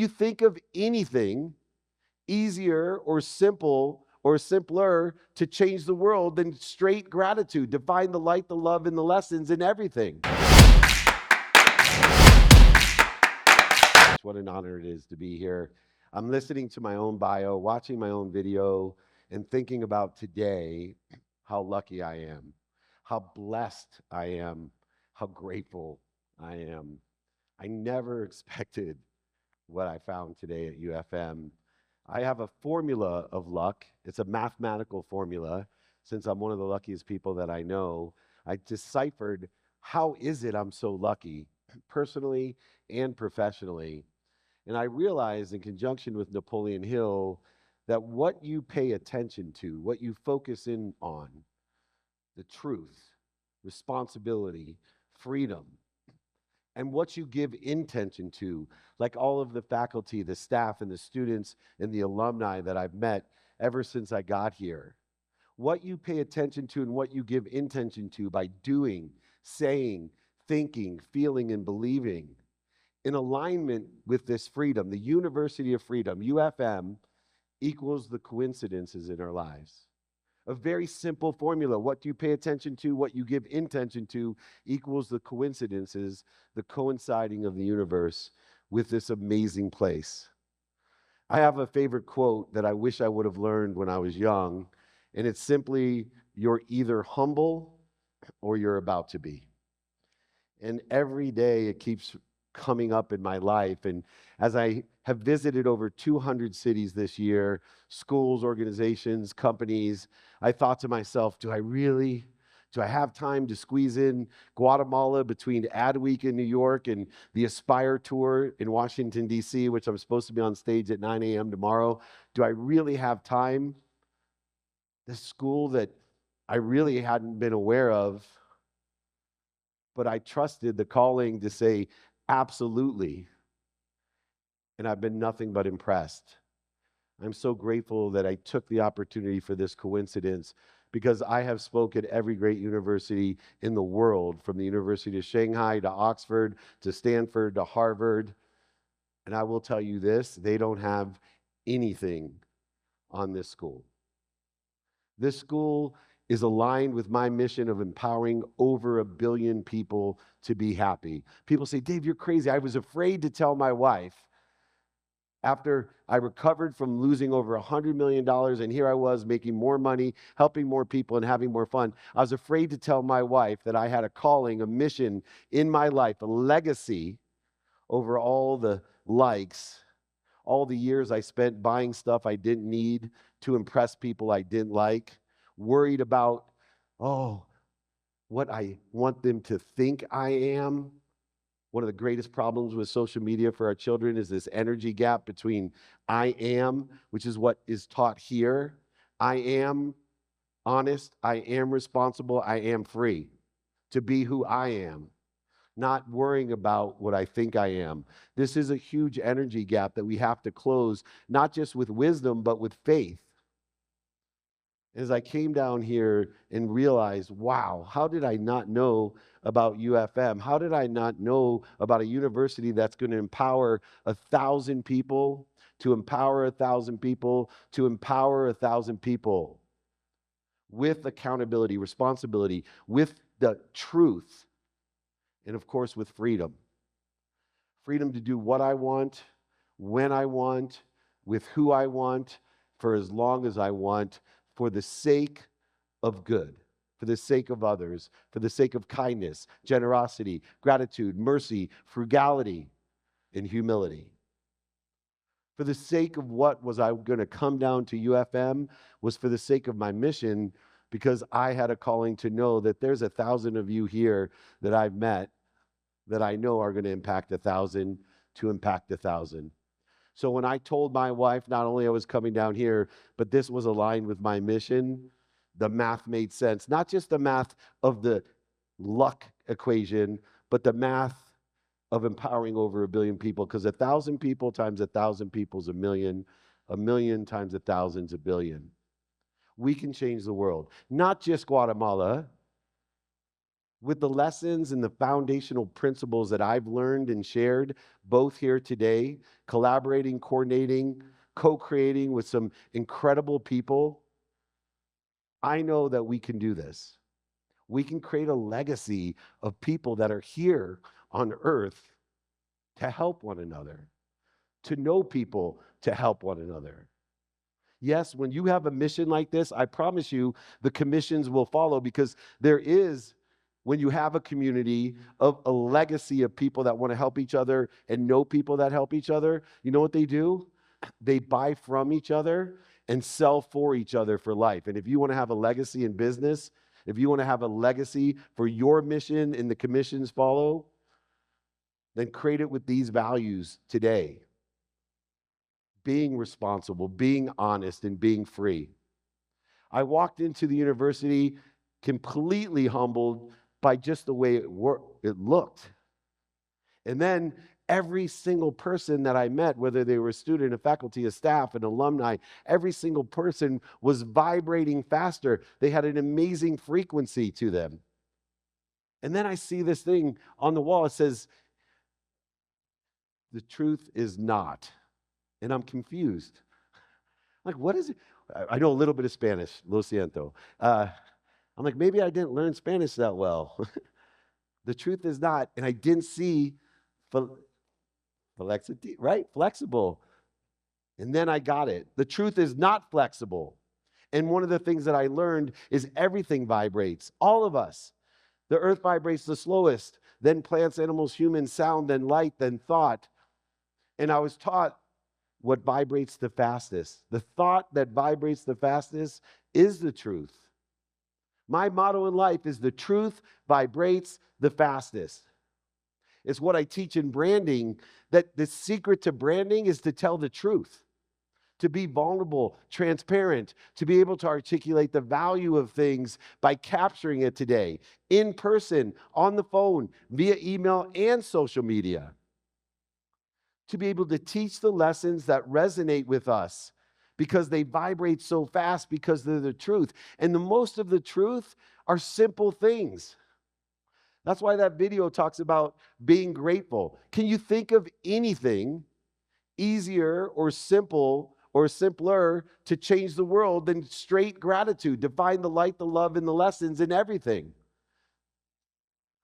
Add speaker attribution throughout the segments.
Speaker 1: you think of anything easier or simple or simpler to change the world than straight gratitude, to find the light, the love, and the lessons in everything? What an honor it is to be here. I'm listening to my own bio, watching my own video, and thinking about today how lucky I am, how blessed I am, how grateful I am. I never expected what I found today at UFM. I have a formula of luck. It's a mathematical formula. Since I'm one of the luckiest people that I know, I deciphered how is it I'm so lucky, personally and professionally. And I realized, in conjunction with Napoleon Hill, that what you pay attention to, what you focus in on, the truth, responsibility, freedom, and what you give intention to, like all of the faculty, the staff, and the students and the alumni that I've met ever since I got here. What you pay attention to and what you give intention to by doing, saying, thinking, feeling, and believing in alignment with this freedom, the University of Freedom, UFM, equals the coincidences in our lives. A very simple formula. What do you pay attention to, what you give intention to, equals the coincidences, the coinciding of the universe with this amazing place. I have a favorite quote that I wish I would have learned when I was young, and it's simply, you're either humble or you're about to be. And every day it keeps coming up in my life. And as I have visited over 200 cities this year, schools, organizations, companies, I thought to myself, do I have time to squeeze in Guatemala between Ad Week in New York and the Aspire Tour in Washington, D.C., which I'm supposed to be on stage at 9 a.m. tomorrow? Do I really have time? This school that I really hadn't been aware of, but I trusted the calling to say, absolutely. And I've been nothing but impressed. I'm so grateful that I took the opportunity for this coincidence, because I have spoken at every great university in the world, from the University of Shanghai to Oxford to Stanford to Harvard. And I will tell you this, they don't have anything on this school. This school is aligned with my mission of empowering over 1 billion people to be happy. People say, Dave, you're crazy. I was afraid to tell my wife after I recovered from losing over $100 million, and here I was making more money, helping more people, and having more fun. I was afraid to tell my wife that I had a calling, a mission in my life, a legacy over all the likes, all the years I spent buying stuff I didn't need to impress people I didn't like, worried about, what I want them to think I am. One of the greatest problems with social media for our children is this energy gap between I am, which is what is taught here. I am honest, I am responsible, I am free to be who I am, not worrying about what I think I am. This is a huge energy gap that we have to close, not just with wisdom, but with faith. As I came down here and realized, wow, how did I not know about UFM? How did I not know about a university that's going to empower 1,000 people, to empower 1,000 people, to empower 1,000 people with accountability, responsibility, with the truth, and of course with freedom. Freedom to do what I want, when I want, with who I want, for as long as I want, for the sake of good, for the sake of others, for the sake of kindness, generosity, gratitude, mercy, frugality, and humility. For the sake of what was I going to come down to UFM was for the sake of my mission, because I had a calling to know that there's 1,000 of you here that I've met that I know are going to impact 1,000 to impact 1,000. So when I told my wife not only I was coming down here, but this was aligned with my mission, the math made sense. Not just the math of the luck equation, but the math of empowering over 1 billion people. Because 1,000 people times 1,000 people is 1 million. 1 million times 1,000 is 1 billion. We can change the world. Not just Guatemala. with the lessons and the foundational principles that I've learned and shared both here today, collaborating, coordinating, co-creating with some incredible people, I know that we can do this. We can create a legacy of people that are here on earth to help one another, to know people to help one another. Yes, when you have a mission like this, I promise you the commissions will follow, because there is, when you have a community of a legacy of people that want to help each other and know people that help each other, you know what they do? They buy from each other and sell for each other for life. And if you want to have a legacy in business, if you want to have a legacy for your mission and the commissions follow, then create it with these values today: being responsible, being honest, and being free. I walked into the university completely humbled by just the way it looked. And then every single person that I met, whether they were a student, a faculty, a staff, an alumni, every single person was vibrating faster. They had an amazing frequency to them. And then I see this thing on the wall. It says, "The truth is not." And I'm confused. Like, what is it? I know a little bit of Spanish, lo siento. I'm like, maybe I didn't learn Spanish that well. The truth is not, and I didn't see flexity, right? Flexible. And then I got it. The truth is not flexible. And one of the things that I learned is everything vibrates. All of us. The earth vibrates the slowest, then plants, animals, humans, sound, then light, then thought. And I was taught what vibrates the fastest. The thought that vibrates the fastest is the truth. My motto in life is the truth vibrates the fastest. It's what I teach in branding, that the secret to branding is to tell the truth, to be vulnerable, transparent, to be able to articulate the value of things by capturing it today, in person, on the phone, via email and social media. To be able to teach the lessons that resonate with us because they vibrate so fast, because they're the truth. And the most of the truth are simple things. That's why that video talks about being grateful. Can you think of anything easier or simple or simpler to change the world than straight gratitude, to find the light, the love, and the lessons in everything?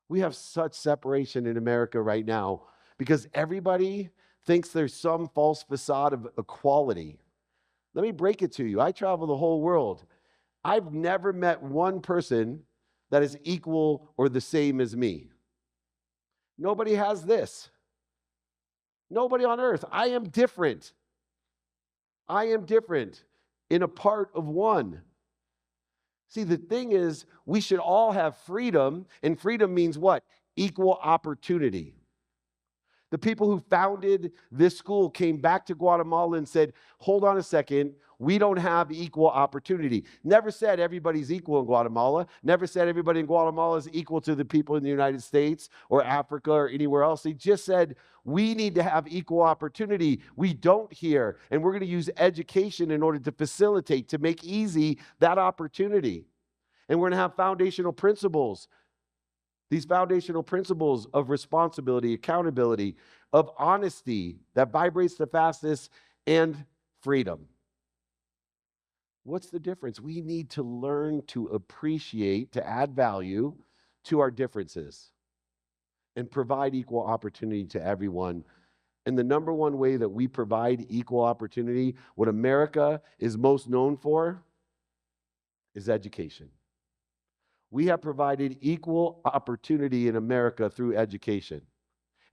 Speaker 1: We have such separation in America right now because everybody thinks there's some false facade of equality. Let me break it to you. I travel the whole world. I've never met one person that is equal or the same as me. Nobody has this. Nobody on earth. I am different. I am different in a part of one. See, the thing is, we should all have freedom, and freedom means what? Equal opportunity. The people who founded this school came back to Guatemala and said, hold on a second, we don't have equal opportunity. Never said everybody's equal in Guatemala. Never said everybody in Guatemala is equal to the people in the United States or Africa or anywhere else. They just said, we need to have equal opportunity. We don't here. And we're going to use education in order to facilitate, to make easy that opportunity. And we're going to have foundational principles. These foundational principles of responsibility, accountability, of honesty that vibrates the fastest, and freedom. What's the difference? We need to learn to appreciate, to add value to our differences and provide equal opportunity to everyone. And the number one way that we provide equal opportunity, what America is most known for, is education. We have provided equal opportunity in America through education.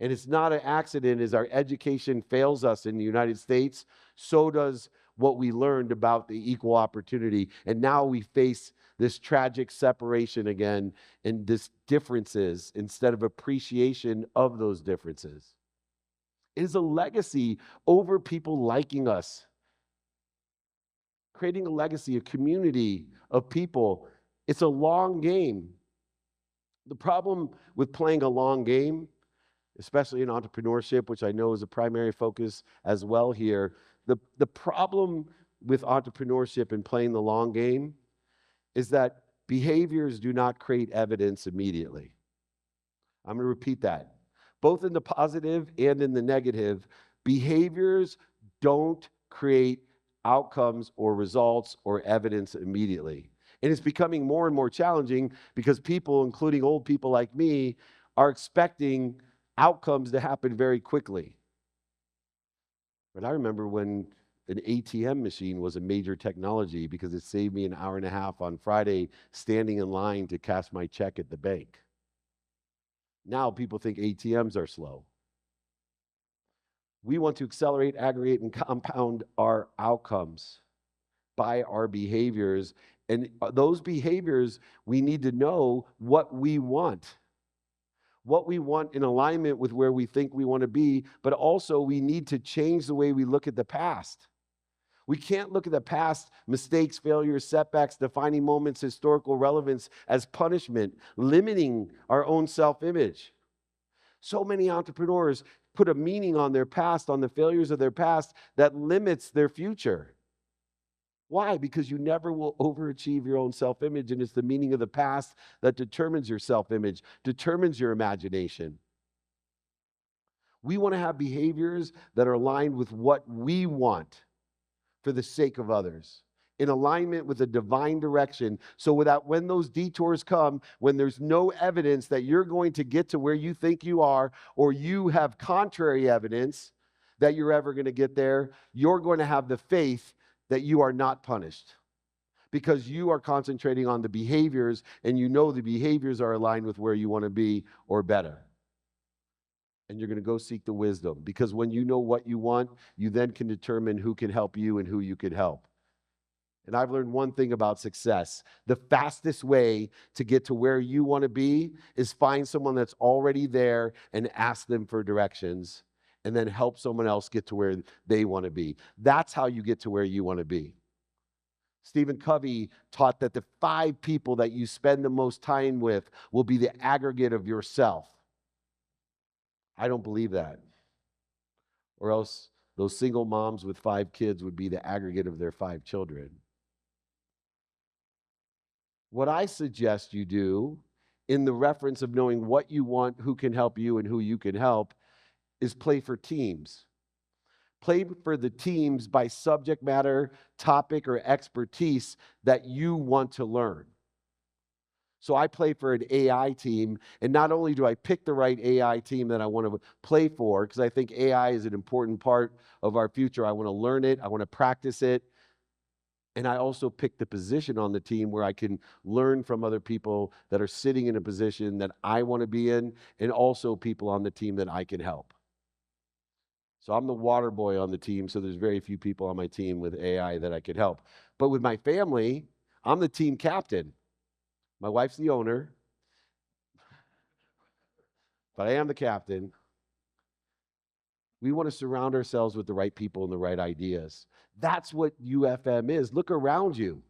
Speaker 1: And it's not an accident as our education fails us in the United States, so does what we learned about the equal opportunity. And now we face this tragic separation again and this differences instead of appreciation of those differences. It is a legacy over people liking us. Creating a legacy, a community of people. It's a long game. The problem with playing a long game, especially in entrepreneurship, which I know is a primary focus as well here, the problem with entrepreneurship and playing the long game is that behaviors do not create evidence immediately. I'm going to repeat that. Both in the positive and in the negative, behaviors don't create outcomes or results or evidence immediately. And it's becoming more and more challenging because people, including old people like me, are expecting outcomes to happen very quickly. But I remember when an ATM machine was a major technology because it saved me an hour and a half on Friday standing in line to cash my check at the bank. Now people think ATMs are slow. We want to accelerate, aggregate, and compound our outcomes by our behaviors. And those behaviors, we need to know what we want in alignment with where we think we want to be, but also we need to change the way we look at the past. We can't look at the past mistakes, failures, setbacks, defining moments, historical relevance as punishment, limiting our own self-image. So many entrepreneurs put a meaning on their past, on the failures of their past, that limits their future. Why? Because you never will overachieve your own self-image, and it's the meaning of the past that determines your self-image, determines your imagination. We want to have behaviors that are aligned with what we want for the sake of others, in alignment with a divine direction, so without, when those detours come, when there's no evidence that you're going to get to where you think you are, or you have contrary evidence that you're ever going to get there, you're going to have the faith that you are not punished, because you are concentrating on the behaviors, and you know the behaviors are aligned with where you want to be or better. And you're going to go seek the wisdom, because when you know what you want, you then can determine who can help you and who you can help. And I've learned one thing about success. The fastest way to get to where you want to be is find someone that's already there and ask them for directions, and then help someone else get to where they want to be. That's how you get to where you want to be. Stephen Covey taught that the 5 people that you spend the most time with will be the aggregate of yourself. I don't believe that. Or else those single moms with 5 kids would be the aggregate of their 5 children. What I suggest you do, in the reference of knowing what you want, who can help you, and who you can help, is play for teams. Play for the teams by subject matter, topic, or expertise that you want to learn. So I play for an AI team, and not only do I pick the right AI team that I want to play for, because I think AI is an important part of our future. I want to learn it, I want to practice it, and I also pick the position on the team where I can learn from other people that are sitting in a position that I want to be in, and also people on the team that I can help. So I'm the water boy on the team, so there's very few people on my team with AI that I could help. But with my family, I'm the team captain. My wife's the owner, but I am the captain. We want to surround ourselves with the right people and the right ideas. That's what UFM is. Look around you.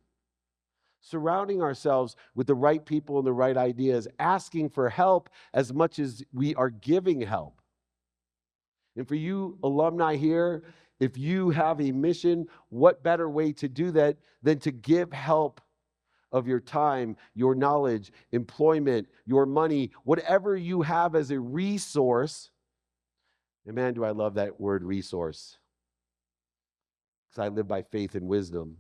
Speaker 1: Surrounding ourselves with the right people and the right ideas, asking for help as much as we are giving help. And for you alumni here, if you have a mission, what better way to do that than to give help of your time, your knowledge, employment, your money, whatever you have as a resource. And man, do I love that word resource, because I live by faith and wisdom.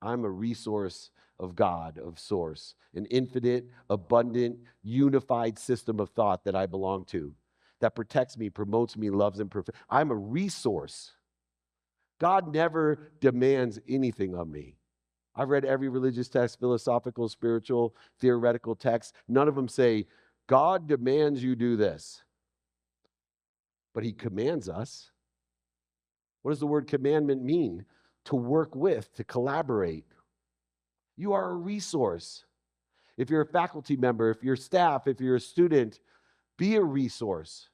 Speaker 1: I'm a resource of God, of source, an infinite, abundant, unified system of thought that I belong to, that protects me, promotes me, loves and perfects. I'm a resource. God never demands anything of me. I've read every religious text, philosophical, spiritual, theoretical text. None of them say, God demands you do this. But he commands us. What does the word commandment mean? To work with, to collaborate. You are a resource. If you're a faculty member, if you're staff, if you're a student, be a resource.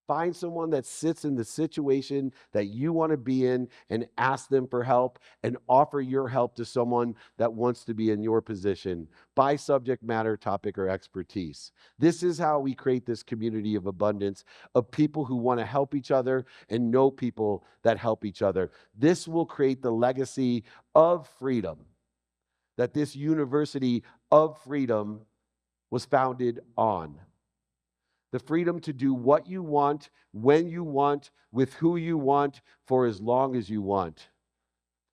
Speaker 1: Find someone that sits in the situation that you want to be in and ask them for help, and offer your help to someone that wants to be in your position by subject matter, topic, or expertise. This is how we create this community of abundance, of people who want to help each other and know people that help each other. This will create the legacy of freedom that this University of Freedom was founded on. The freedom to do what you want, when you want, with who you want, for as long as you want,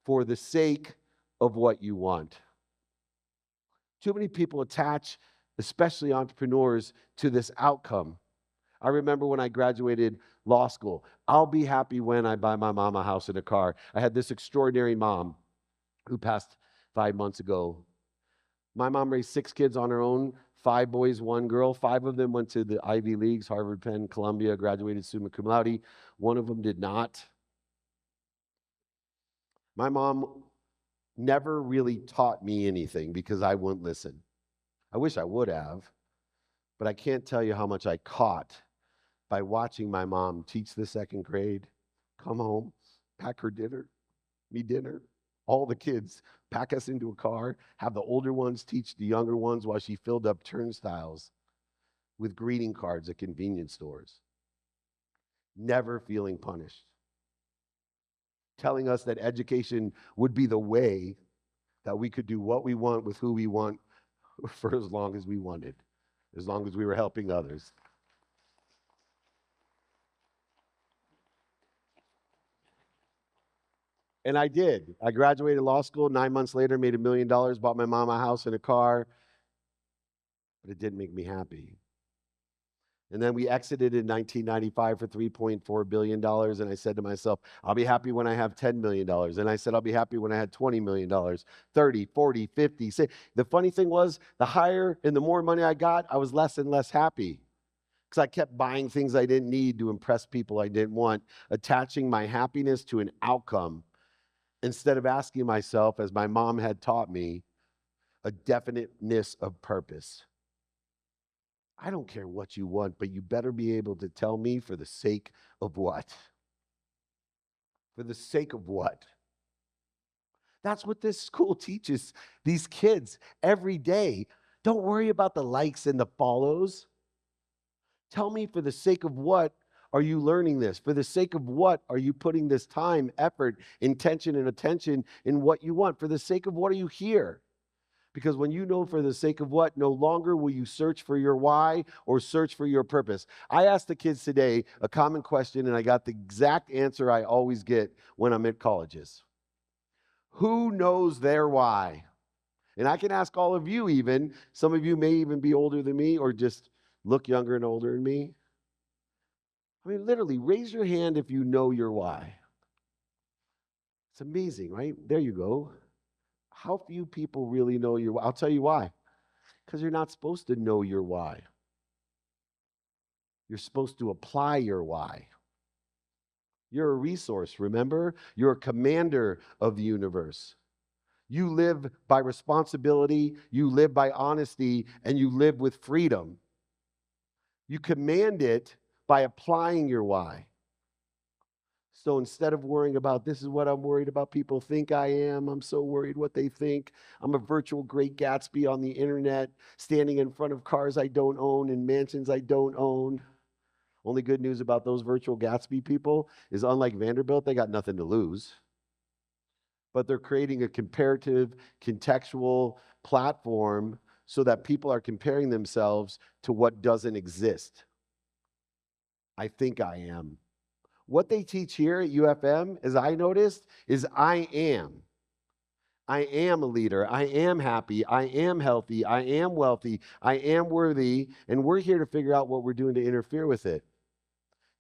Speaker 1: for the sake of what you want. Too many people attach, especially entrepreneurs, to this outcome. I remember when I graduated law school, I'll be happy when I buy my mom a house and a car. I had this extraordinary mom who passed 5 months ago. My mom raised 6 kids on her own, 5 boys, 1 girl. 5 of them went to the Ivy Leagues, Harvard, Penn, Columbia, graduated summa cum laude. One of them did not. My mom never really taught me anything because I wouldn't listen. I wish I would have, but I can't tell you how much I caught by watching my mom teach the second grade, come home, pack her dinner, me dinner, all the kids, pack us into a car, have the older ones teach the younger ones while she filled up turnstiles with greeting cards at convenience stores, never feeling punished, telling us that education would be the way that we could do what we want with who we want for as long as we wanted, as long as we were helping others. And I did. I graduated law school. 9 months later, made $1 million, bought my mom a house and a car, but it didn't make me happy. And then we exited in 1995 for $3.4 billion. And I said to myself, I'll be happy when I have $10 million. And I said, I'll be happy when I had $20 million, 30, 40, 50. The funny thing was, the higher and the more money I got, I was less and less happy because I kept buying things I didn't need to impress people I didn't want, attaching my happiness to an outcome instead of asking myself, as my mom had taught me, a definiteness of purpose. I don't care what you want, but you better be able to tell me for the sake of what? For the sake of what? That's what this school teaches these kids every day. Don't worry about the likes and the follows. Tell me for the sake of what are you learning this? For the sake of what are you putting this time, effort, intention, and attention in what you want? For the sake of what are you here? Because when you know for the sake of what, no longer will you search for your why or search for your purpose. I asked the kids today a common question, and I got the exact answer I always get when I'm at colleges. Who knows their why? And I can ask all of you even. Some of you may even be older than me or just look younger and older than me. I mean, literally, raise your hand if you know your why. It's amazing, right? There you go. How few people really know your why? I'll tell you why. Because you're not supposed to know your why. You're supposed to apply your why. You're a resource, remember? You're a commander of the universe. You live by responsibility, you live by honesty, and you live with freedom. You command it by applying your why. So instead of worrying about this is what I'm worried about people think I am, I'm so worried what they think. I'm a virtual Great Gatsby on the internet, standing in front of cars I don't own and mansions I don't own. Only good news about those virtual Gatsby people is unlike Vanderbilt, they got nothing to lose. But they're creating a comparative, contextual platform so that people are comparing themselves to what doesn't exist. I think I am. What they teach here at UFM, as I noticed, is I am. I am a leader. I am happy. I am healthy. I am wealthy. I am worthy. And we're here to figure out what we're doing to interfere with it.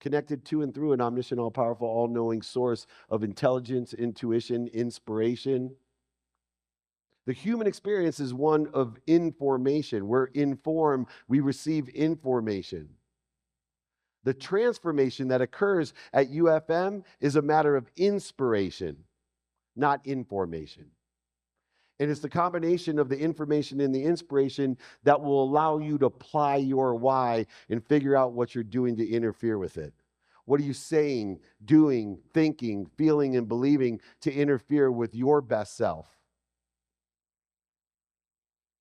Speaker 1: Connected to and through an omniscient, all-powerful, all-knowing source of intelligence, intuition, inspiration. The human experience is one of information. We're informed. We receive information. The transformation that occurs at UFM is a matter of inspiration, not information. And it's the combination of the information and the inspiration that will allow you to apply your why and figure out what you're doing to interfere with it. What are you saying, doing, thinking, feeling, and believing to interfere with your best self?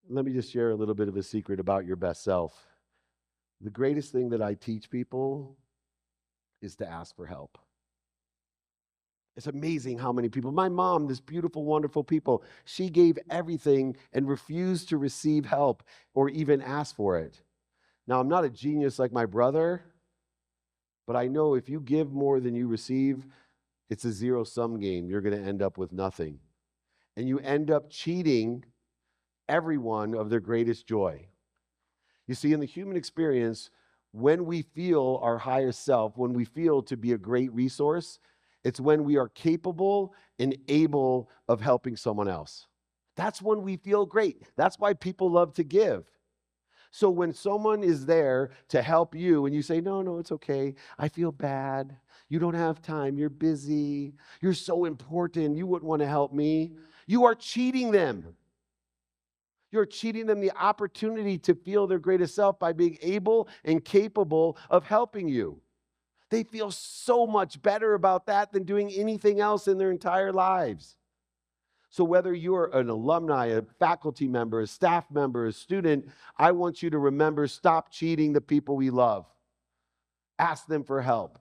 Speaker 1: Let me just share a little bit of a secret about your best self. The greatest thing that I teach people is to ask for help. It's amazing how many people, my mom, this beautiful, wonderful people, she gave everything and refused to receive help or even ask for it. Now, I'm not a genius like my brother, but I know if you give more than you receive, it's a zero-sum game. You're going to end up with nothing. And you end up cheating everyone of their greatest joy. You see, in the human experience, when we feel our higher self, when we feel to be a great resource, it's when we are capable and able of helping someone else. That's when we feel great. That's why people love to give. So when someone is there to help you and you say, no, no, it's okay. I feel bad. You don't have time. You're busy. You're so important. You wouldn't want to help me. You are cheating them. You're cheating them the opportunity to feel their greatest self by being able and capable of helping you. They feel so much better about that than doing anything else in their entire lives. So whether you're an alumni, a faculty member, a staff member, a student, I want you to remember, stop cheating the people we love. Ask them for help.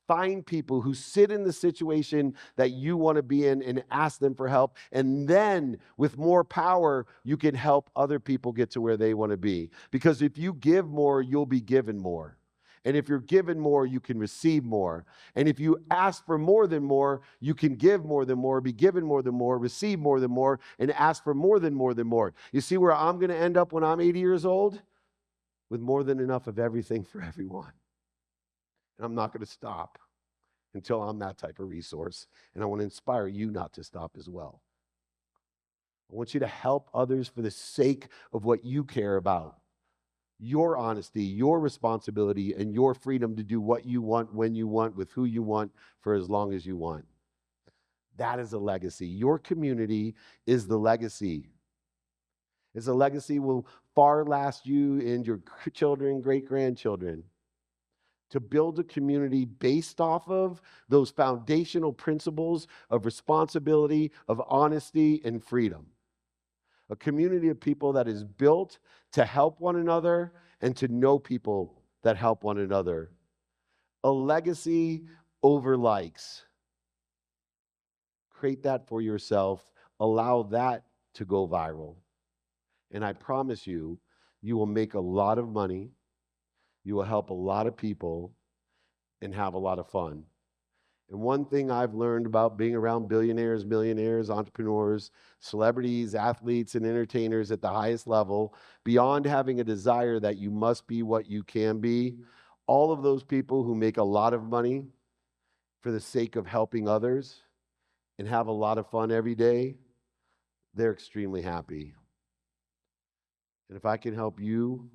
Speaker 1: Find people who sit in the situation that you want to be in and ask them for help. And then with more power, you can help other people get to where they want to be. Because if you give more, you'll be given more. And if you're given more, you can receive more. And if you ask for more than more, you can give more than more, be given more than more, receive more than more, and ask for more than more than more. You see where I'm going to end up when I'm 80 years old? With more than enough of everything for everyone. And I'm not going to stop until I'm that type of resource. And I want to inspire you not to stop as well. I want you to help others for the sake of what you care about. Your honesty, your responsibility, and your freedom to do what you want, when you want, with who you want, for as long as you want. That is a legacy. Your community is the legacy. It's a legacy will far last you and your children, great-grandchildren. To build a community based off of those foundational principles of responsibility, of honesty, and freedom. A community of people that is built to help one another and to know people that help one another. A legacy over likes. Create that for yourself. Allow that to go viral. And I promise you, you will make a lot of money. You will help a lot of people and have a lot of fun. And one thing I've learned about being around billionaires, millionaires, entrepreneurs, celebrities, athletes, and entertainers at the highest level, beyond having a desire that you must be what you can be, all of those people who make a lot of money for the sake of helping others and have a lot of fun every day, they're extremely happy. And if I can help you,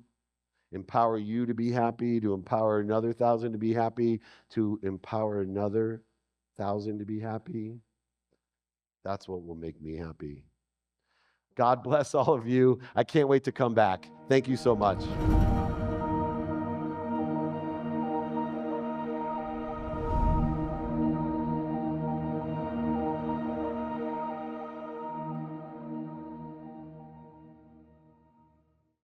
Speaker 1: empower you to be happy, to empower another 1,000 to be happy, to empower another 1,000 to be happy, that's what will make me happy. God bless all of you. I can't wait to come back. Thank you so much.